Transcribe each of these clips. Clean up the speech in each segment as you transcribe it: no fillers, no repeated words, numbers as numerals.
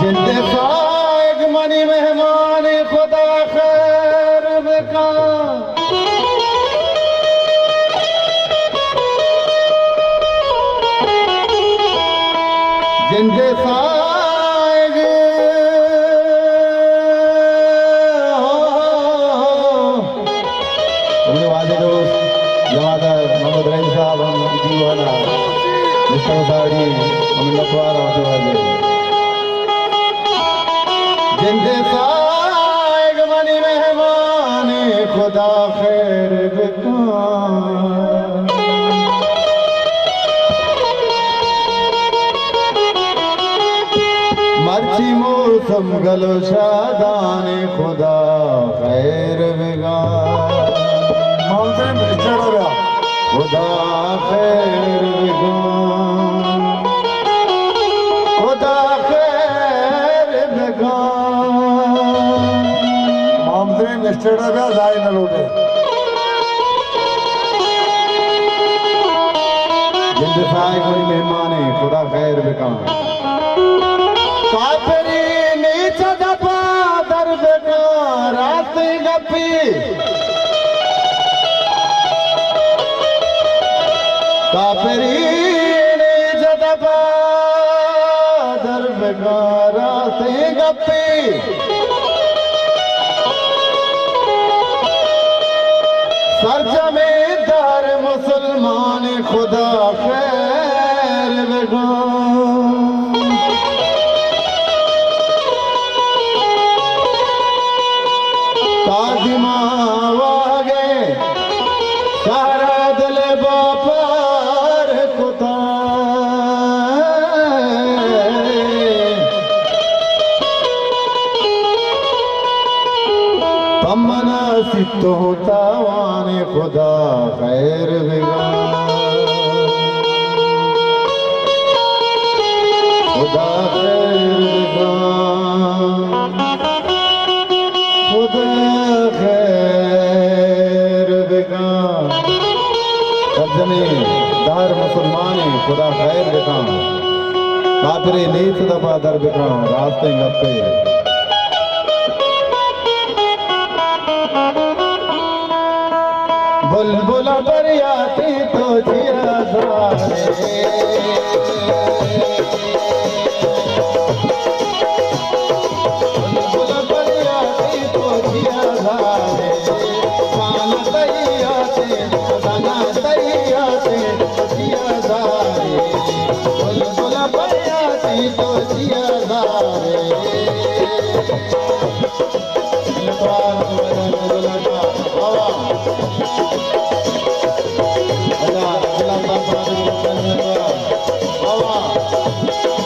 जिंदे साग मनी मेहमान खुदा खैर बेका जिंदे साग अपने वादे दोस्त जमादार मोहम्मद रहीम साहब हम दीवाना मिस्टर साड़ी हम नखवार होते वाले जिंदे साग मनी मेहमान खुदा खैर बेका मर्ची मौसम गलो शादान खुदा खैर बेगा खुदा खैर बेगा खुदा खैर बेगा जिंद साए कोई मेहमान है खुदा खैर बेका काफरी नीचे दबा दर बेका रात गपी काफरी नीचे दबा दर बेका रात गपी सरजमींदार मुसलमान खुदा खैर बेगा ताजिमावागे सारा दिल बापर कुता तमना सितो तावाने खुदा खैर बेगा खुदा खैर बेगा खुदा खैर बेगा दार मुसलमान खुदा खैर बेगा काफिरे नीच दबा दर बेगा रास्ते गप्पे बुलबुल पर आती तो जिया धारे बुलबुल पर आती तो जिया धारे पान तैया से दाना तैया से जिया धारे बुलबुल पर आती तो जिया धारे Allah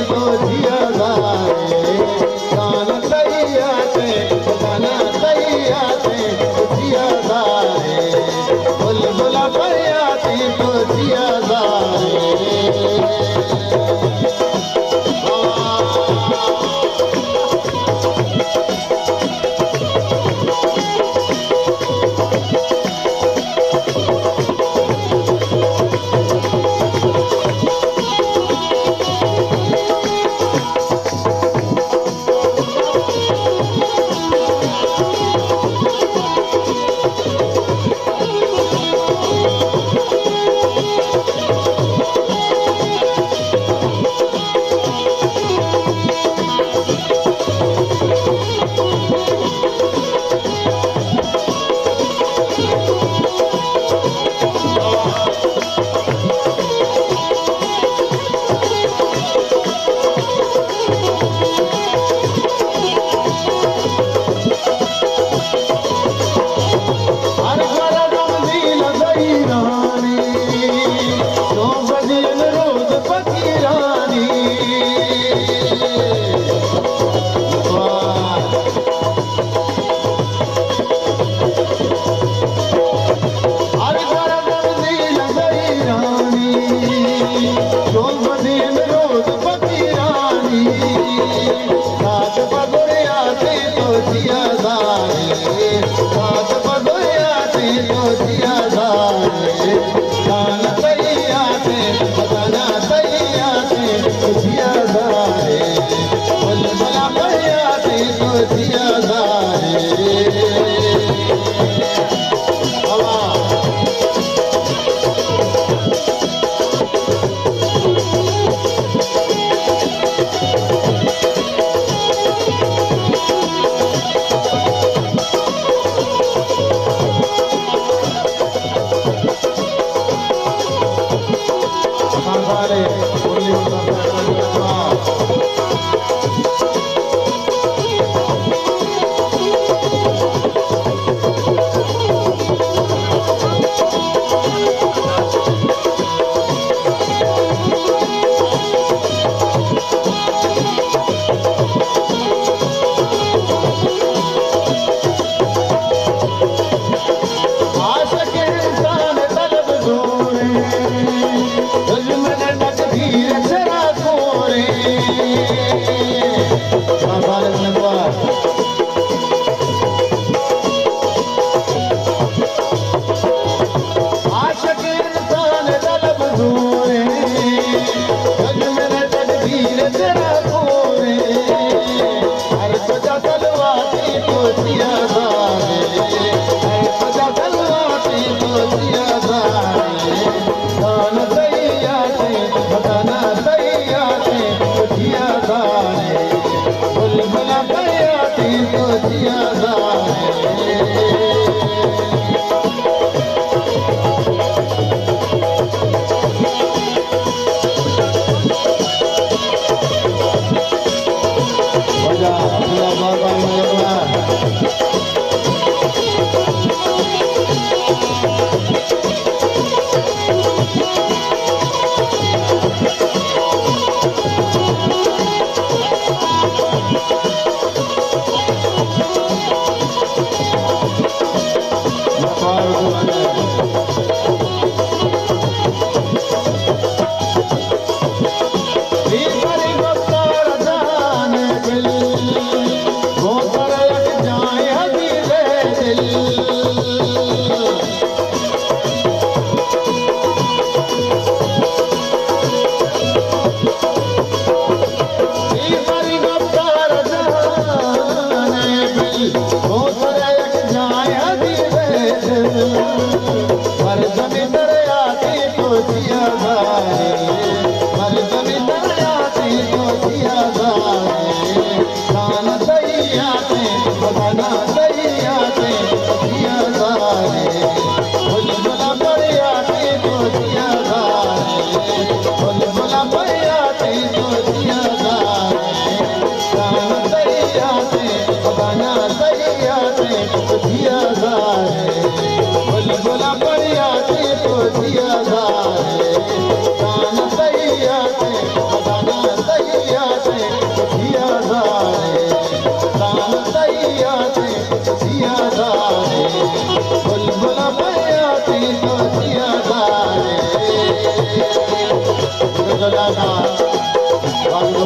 तो जिया जाए गान तैया थे गाना तैया थे जिया जाए बुलबुला तैयाती तो जिया जाए চলে আসা বাংলো